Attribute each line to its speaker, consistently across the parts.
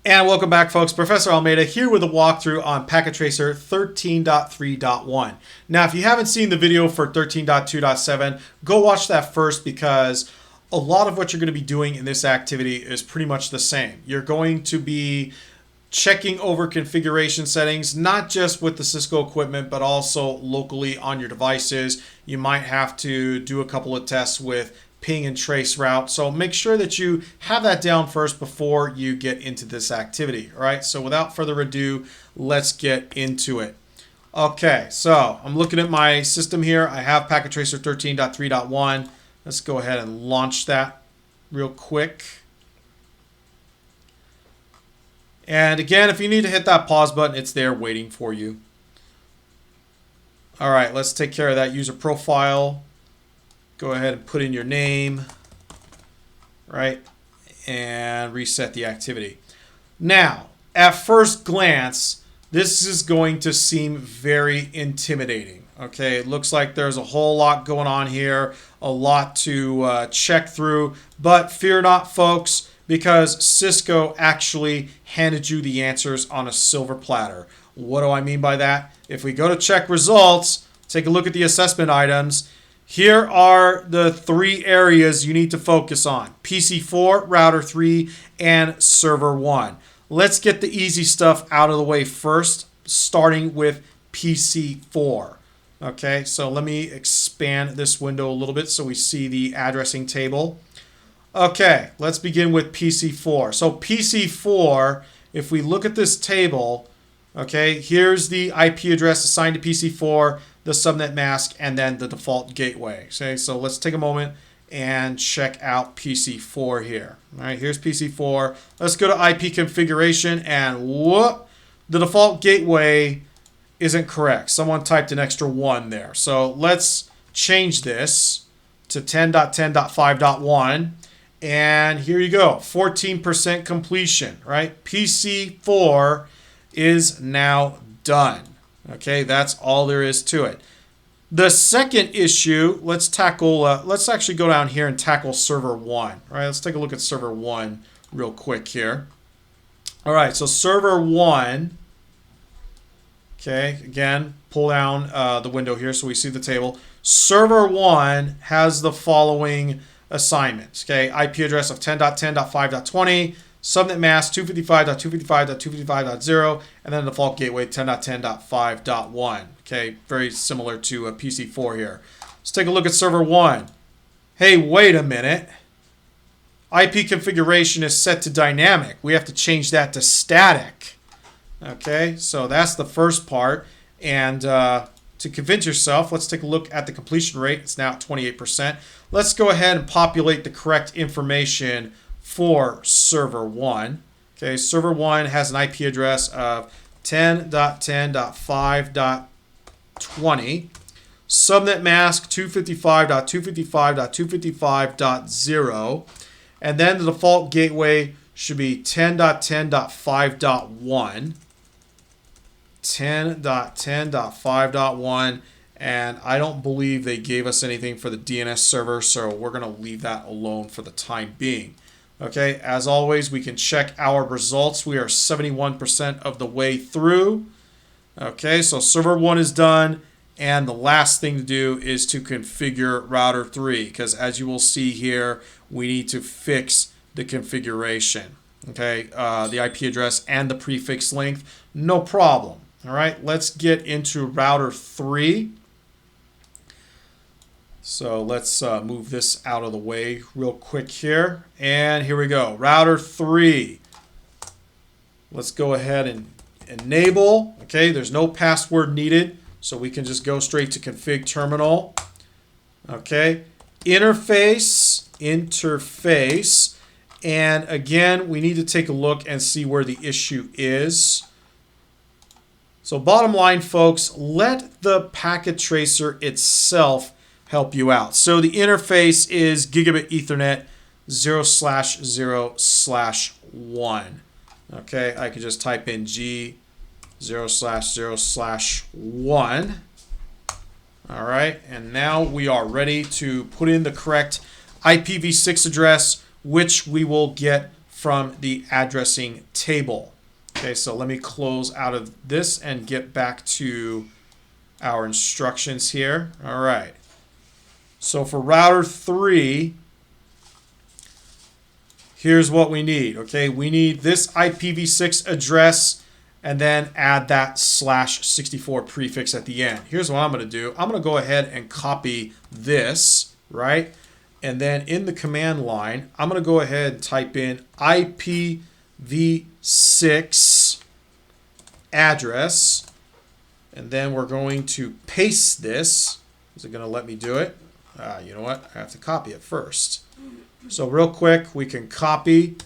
Speaker 1: And welcome back, folks. Professor Almeida here with a walkthrough on Packet Tracer 13.3.1. Now, if you haven't seen the video for 13.2.7, go watch that first because a lot of what you're going to be doing in this activity is pretty much the same. You're going to be checking over configuration settings, not just with the Cisco equipment, but also locally on your devices. You might have to do a couple of tests with ping and trace route. So make sure that you have that down first before you get into this activity. All right, so without further ado, let's get into it. Okay, so I'm looking at my system here. I have Packet Tracer 13.3.1. Let's go ahead and launch that real quick. And again, if you need to hit that pause button, it's there waiting for you. All right, let's take care of that user profile. Go ahead and put in your name, right? And reset the activity. Now, at first glance, this is going to seem very intimidating. Okay, it looks like there's a whole lot going on here, a lot to check through, but fear not, folks, because Cisco actually handed you the answers on a silver platter. What do I mean by that? If we go to check results, take a look at the assessment items. Here are the three areas you need to focus on: PC4, Router 3, and Server 1. Let's get the easy stuff out of the way first, starting with PC4. Okay, so let me expand this window a little bit so we see the addressing table. Okay, let's begin with PC4. So PC4, if we look at this table, okay, here's the IP address assigned to PC4, the subnet mask, and then the default gateway. Okay, so let's take a moment and check out PC4 here. All right, here's PC4. Let's go to IP configuration, and whoop, the default gateway isn't correct. Someone typed an extra 1 there. So let's change this to 10.10.5.1. And here you go, 14% completion, right? PC4 is now done. Okay, that's all there is to it. The second issue, let's tackle, let's actually go down here and tackle Server 1. All right, let's take a look at Server 1 real quick here. All right, so Server 1, okay, again, pull down the window here so we see the table. Server 1 has the following assignments, okay? IP address of 10.10.5.20, subnet mask 255.255.255.0, and then the default gateway 10.10.5.1. Okay, very similar to a PC4 here. Let's take a look at Server 1. Hey, wait a minute. IP configuration is set to dynamic. We have to change that to static. Okay, so that's the first part. And to convince yourself, let's take a look at the completion rate. It's now at 28%. Let's go ahead and populate the correct information for Server 1. Okay, Server 1 has an IP address of 10.10.5.20, subnet mask 255.255.255.0, and then the default gateway should be 10.10.5.1, 10.10.5.1, and I don't believe they gave us anything for the DNS server, so we're going to leave that alone for the time being. Okay, as always, we can check our results. We are 71% of the way through. Okay, so Server 1 is done, and the last thing to do is to configure Router 3, because as you will see here, we need to fix the configuration. Okay, the IP address and the prefix length, no problem. All right, let's get into Router 3. So let's move this out of the way real quick here. And here we go. Router 3. Let's go ahead and enable. Okay, there's no password needed, so we can just go straight to config terminal. Okay, interface. And again, we need to take a look and see where the issue is. So bottom line, folks, let the packet tracer itself help you out. So the interface is gigabit Ethernet 0/0/1. Okay, I can just type in G 0/0/1. All right, and now we are ready to put in the correct IPv6 address, which we will get from the addressing table. Okay, so let me close out of this and get back to our instructions here. All right. So for router 3, here's what we need. Okay, we need this IPv6 address and then add that /64 prefix at the end. Here's what I'm going to do. I'm going to go ahead and copy this, right? And then in the command line, I'm going to go ahead and type in IPv6 address. And then we're going to paste this. Is it going to let me do it? You know what? I have to copy it first. So real quick, we can copy.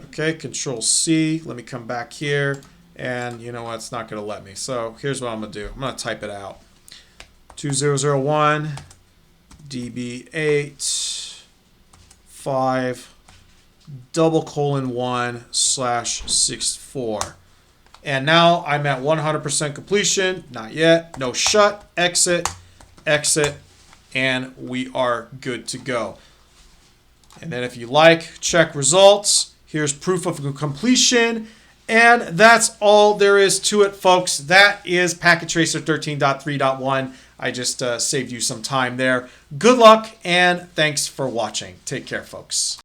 Speaker 1: Okay, Control C. Let me come back here. And you know what? It's not going to let me. So here's what I'm going to do. I'm going to type it out. 2001 db8 5 :1/64. And now I'm at 100% completion. Not yet. No shut. Exit. Exit. And we are good to go. And then if you like, check results. Here's proof of completion. And that's all there is to it, folks. That is Packet Tracer 13.3.1. I just saved you some time there. Good luck and thanks for watching. Take care, folks.